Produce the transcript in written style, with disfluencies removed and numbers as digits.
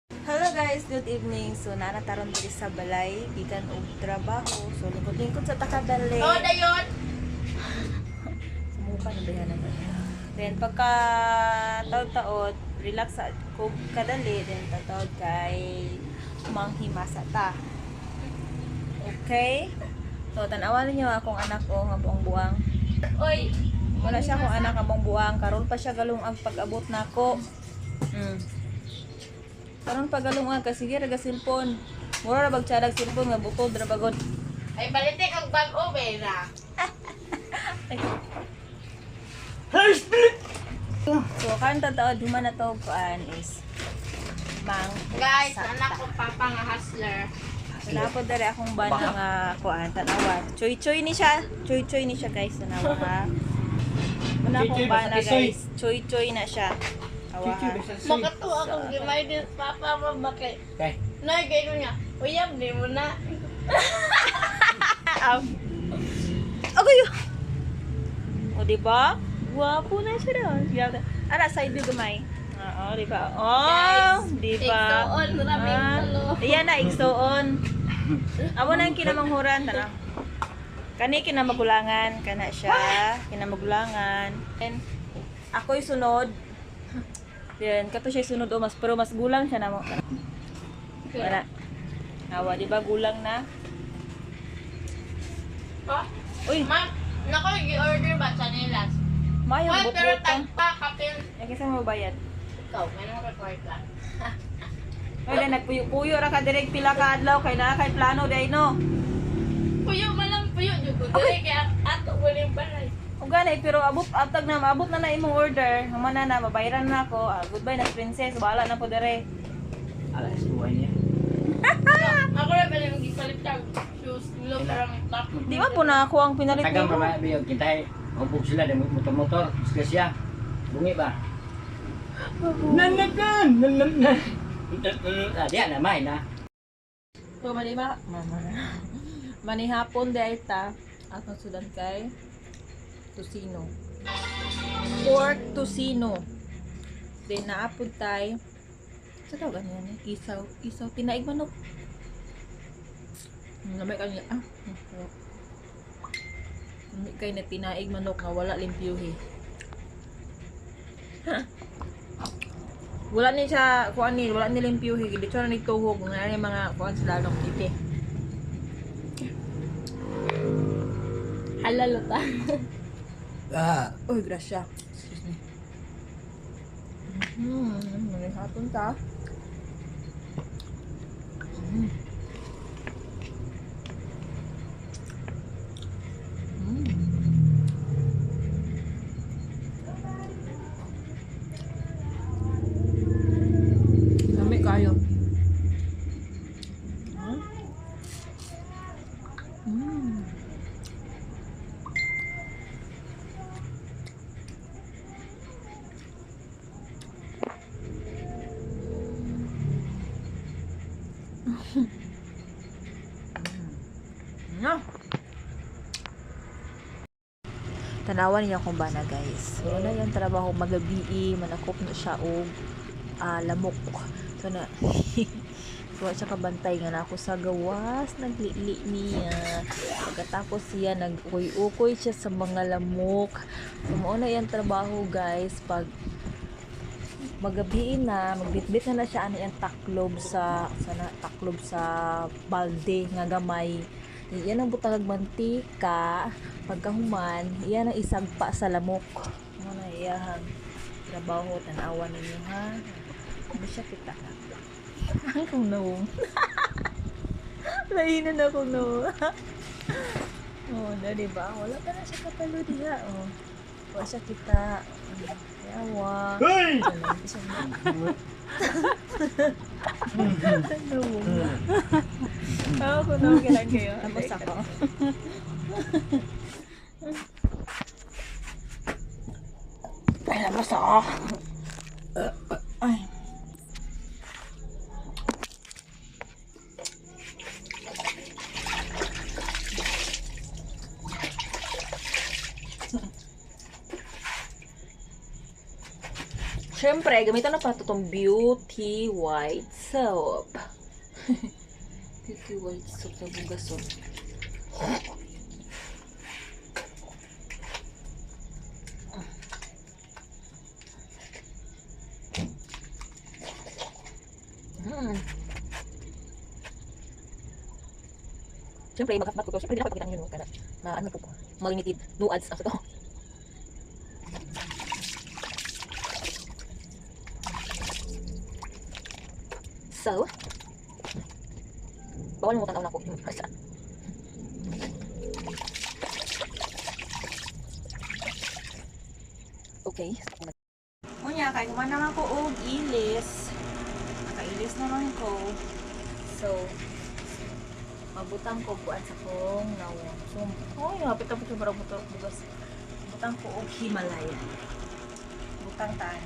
Hello guys, good evening. So nanataron diri sa balay gikan og trabaho. So lingkod-lingkod sa takadali. Oo, dayon. Sumuka na bayan na. Then pagka taod-taod, relax sa kog kadali then tatawag kay manghimasa ta. Okay? So tan-awan niyo akong anak ko nga buang-buang. Oy, Wala siya akong anak nga buang-buang, karon pa siya galung ang pag-abot nako. Karon pagalungan kasi sige ra cellphone. Mura ra bag tiyadag cellphone nga butod ra bagod. ay balitik ang bag-o, Bera. So kan tataod human na to kuan is mang Guys, sakta. anak ko papa nga hustler. Napod dere akong bana nga kuan tanawan. Choy-choy ni siya. Choy-choy ni siya guys tanawa ha. Una akong bana guys. Choy-choy na siya. Awa ha. Makatuwa akong gimay din papa mo bakit. Okay. Nay, kayo niya. Uyab, di mo na. Agoy. O di ba? Gwapo na siya daw. Ana side view gamay. Oo, di ba? Oh, Guys, di ba? igsoon, maraming talo. Iyan na igsoon. Amo na yung kinamanghuran tana. Kani kinamagulangan kana siya, kinamagulangan. And ako'y sunod. Then kato siya sunod o mas pero mas gulang siya namo. Wala. Awa, di ba gulang na? Oh, Uy, ma'am, nako, i-order ba sa nilas? mayo Why, pero butbut ka. tagpa, kapil. Ay kasi mo bayad. Ikaw, may nang-record lang. Wala nagpuyo-puyo ra ka direk pila ka adlaw kay naa kay plano day no. Puyo man lang, puyo. Jugo, dali, kaya ato mo yung balay. Ug ganay pero abot maabot na imong order. Human na mabayaran na ako. Goodbye na princess, bahala na po dire. Alas buhay niya. Ako na pala yung gipalit tag shoes, nilo parang top. Di ba po na ako ang pinalit Tagang nimo? pa ba kintay hubog sila ng motor-motor. Gusto siya. Bungi ba? Nanagan! Nanagan! Diyan na, may na. So manihapon day ta atong sudan kay tusino. Pork tusino. Then naapod tay sa tawag ganyan eh. Isaw tinaig manok. Namay kanya Hindi kay na tinaig manok nga wala limpyuhi. Wala ni siya kuan ni wala ni limpyuhi dito na nituhog nga ni mga kuan sa lalong titi. Halal ta. Uy, grasya. Excuse me. Manihapon ta. Dami kayo. No. Tanawan niya kung bana guys. So na yung trabaho magabi, manakop na siya og lamok. So na so siya kabantay nga na ako sa gawas, naglili niya. Pagkatapos siya nag-ukoy-ukoy siya sa mga lamok. So mo na yung trabaho guys pag magabi na, magbitbit na siya ano yung taklob sa balde nga gamay. Iyan ang butang mantika pagkahuman, iyan ang isagpa sa lamok. Ano na iyahan trabaho tanawan ninyo ha. Ano siya kita ka? Akong nawong. Lahinan ako no. Oh, na diba? Wala pa na siya kapalo diha. Oh. Wala siya kita. Yawa. Hey! Ako na kailan kayo. Tapos ako. Ay, labas ako. Ay. Siyempre, gamitan na pa ito itong Beauty White Soap. Beauty White Soap na bugason. Siyempre, mag-half ko to. Siyempre, di na kapagkita nyo yun. Na ano po, limited. No ads ako to. So, bawal mo tanaw na ko yung prasa. Okay. Unya, kaya kuman naman ko og ilis. Nakailis naman ko. So, mabutang ko buwan sa kong nawon. So, napit ako siya para butas. Butang ko og Himalaya. Butang taan.